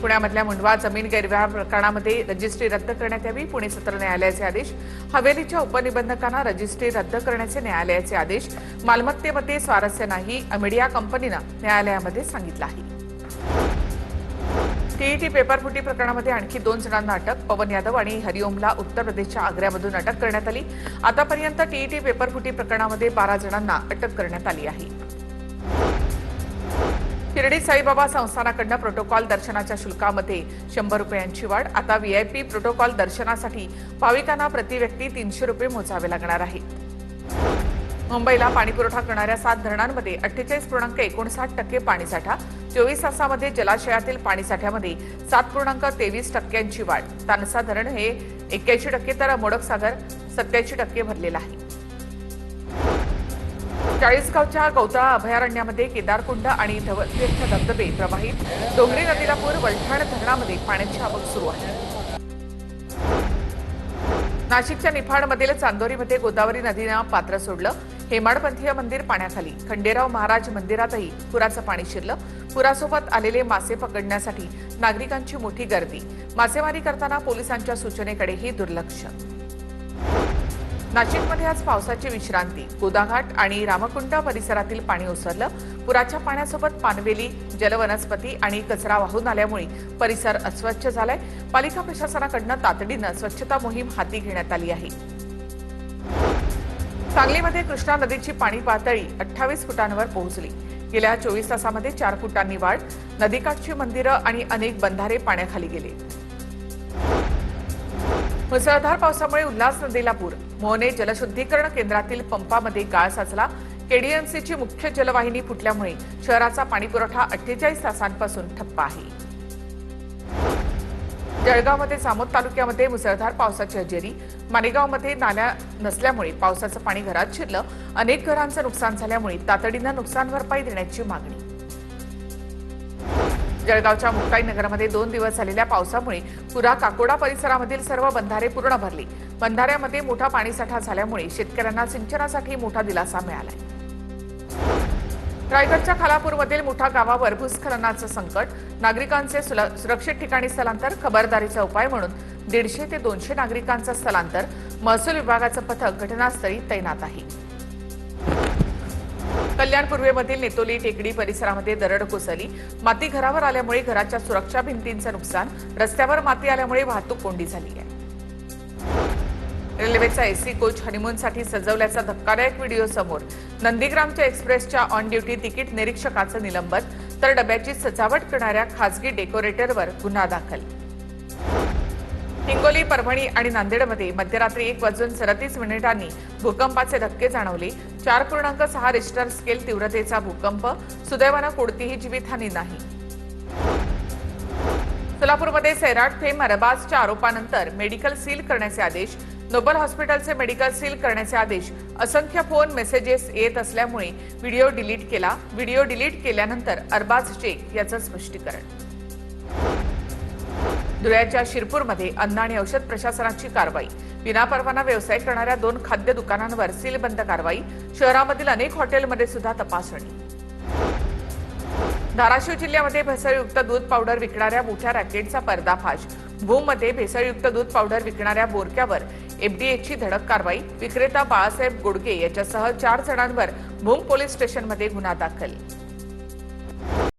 पुण्यामधल्या मुंडवा जमीन गैरव्यवहार प्रकरणामध्ये रजिस्ट्री रद्द करण्यात यावी, पुणे सत्र न्यायालयाचे आदेश. हवेलीच्या उपनिबंधकांना रजिस्ट्री रद्द करण्याचे न्यायालयाचे आदेश. मालमत्तेमध्ये स्वारस्य नाही, मीडिया कंपनीनं न्यायालयामध्ये सांगितलं आहे. टीईटी पेपरफुटी प्रकरणामध्ये आणखी 2 जणांना अटक. पवन यादव आणि हरिओमला उत्तर प्रदेशच्या आग्र्यामधून अटक करण्यात आली. आतापर्यंत टीईटी पेपरफुटी प्रकरणामध्ये 12 जणांना अटक करण्यात आली आहे. शिर्डी साईबाबा संस्थानाकडून प्रोटोकॉल दर्शनाच्या शुल्कामध्ये 100 रुपयांची वाढ. आता व्हीआयपी प्रोटोकॉल दर्शनासाठी भाविकांना प्रति व्यक्ती 300 रुपये मोजावे लागणार आहेत. मुंबईला पाणीपुरवठा करणाऱ्या 7 धरणांमध्ये 48.59% पाणीसाठा. 24 तासामध्ये जलाशयातील पाणीसाठ्यामध्ये 7.23% वाढ. तानसा धरण हे 81% तर मोडकसागर 87% भरलेलं आहे. चाळीसगावच्या गौतळा अभयारण्यामध्ये केदारकुंड आणि धवलतीर्थ धबधबे प्रवाहित. डोंगरी नदीला पूर. वलठाण धरणामध्ये पाण्याची आवक सुरू आहे. नाशिकच्या निफाडमधील चांदोरीमध्ये गोदावरी नदीनं पात्र सोडलं. हेमाडपंथीय मंदिर पाण्याखाली. खंडेराव महाराज मंदिरातही पुराचं पाणी शिरलं. पुरासोबत आलेले मासे पकडण्यासाठी नागरिकांची मोठी गर्दी. मासेमारी करताना पोलिसांच्या सूचनेकडेही दुर्लक्ष. नाशिकमध्ये आज पावसाची विश्रांती. गोदाघाट आणि रामकुंड परिसरातील पाणी ओसरलं. पुराच्या पाण्यासोबत पानवेली, जलवनस्पती आणि कचरा वाहून आल्यामुळे परिसर अस्वच्छ झालाय. पालिका प्रशासनाकडून तातडीनं स्वच्छता मोहीम हाती घेण्यात आली आहे. सांगलीमध्ये कृष्णा नदीची पाणी पातळी 28 फुटांवर पोहोचली. गेल्या 24 तासामध्ये 4 फुटांनी वाढ. नदीकाठची मंदिरं आणि अनेक बंधारे पाण्याखाली गेले. मुसळधार पावसामुळे उल्हास नदीला पूर. मोहने जलशुद्धीकरण केंद्रातील पंपामध्ये गाळ साचला. केडीएमसीची मुख्य जलवाहिनी फुटल्यामुळे शहराचा पाणीपुरवठा 48 तासांपासून ठप्प आहे. जळगावमध्ये जामोद तालुक्यामध्ये मुसळधार पावसाची हजेरी. माणेगावमध्ये नाल्या नसल्यामुळे पावसाचं पाणी घरात शिरलं. अनेक घरांचं नुकसान झाल्यामुळे तातडीनं नुकसान भरपाई देण्याची मागणी. जळगावच्या मुक्ताईनगरमध्ये 2 दिवस झालेल्या पावसामुळे पुरा काकोडा परिसरामधील सर्व बंधारे पूर्ण भरले. बंधाऱ्यामध्ये मोठा पाणीसाठा झाल्यामुळे शेतकऱ्यांना सिंचनासाठी मोठा दिलासा मिळालाय. रायगडच्या खालापूरमधील मोठा गावावर भूस्खलनाचं संकट. नागरिकांचे सुरक्षित ठिकाणी स्थलांतर. खबरदारीचा उपाय म्हणून 150 ते 200 नागरिकांचं स्थलांतर. महसूल विभागाचं पथक घटनास्थळी तैनात आहे. कल्याण पूर्वेमधील नेतोली टेकडी परिसरामध्ये दरड कोसळली. माती घरावर आल्यामुळे घराच्या सुरक्षा भिंतींचं नुकसान. रस्त्यावर माती आल्यामुळे वाहतूक कोंडी झाली आहे. रेल्वेचा एसी कोच हनीमूनसाठी सजवल्याचा धक्कादायक व्हिडिओ समोर. नंदीग्रामच्या एक्सप्रेसच्या ऑन ड्युटी तिकीट निरीक्षकाचं निलंबन. तर डब्याची सजावट करणाऱ्या खासगी डेकोरेटरवर गुन्हा दाखल. हिंगोली, परभणी आणि नांदेडमध्ये मध्यरात्री 1:37 भूकंपाचे धक्के जाणवले. 4.6 रिश्टर स्केल तीव्रतेचा भूकंप. सुदैवानं कोणतीही जीवितहानी नाही. सोलापूरमध्ये सैराट फेम अरबाजच्या आरोपानंतर मेडिकल सील करण्याचे आदेश. नोबल हॉस्पिटलचे मेडिकल सील करण्याचे आदेश. असंख्य फोन मेसेजेस येत असल्यामुळे व्हिडिओ डिलीट केला. व्हिडिओ डिलीट केल्यानंतर अरबाजचे याचं स्पष्टीकरण. धुळ्याच्या शिरपूरमध्ये अन्न आणि औषध प्रशासनाची कारवाई. विनापरवाना व्यवसाय करणाऱ्या 2 खाद्य दुकानांवर सीलबंद कारवाई. शहरामधील अनेक हॉटेलमध्ये सुद्धा तपासणी. धाराशिव जिल्ह्यामध्ये भेसळयुक्त दूध पावडर विकणाऱ्या मोठ्या रॅकेटचा पर्दाफाश. भूममध्ये भेसळयुक्त दूध पावडर विकणाऱ्या बोरक्यावर एफडीएची धडक कारवाई. विक्रेता बाळासाहेब गोडगे याच्यासह 4 जणांवर भूम पोलीस स्टेशनमध्ये गुन्हा दाखल.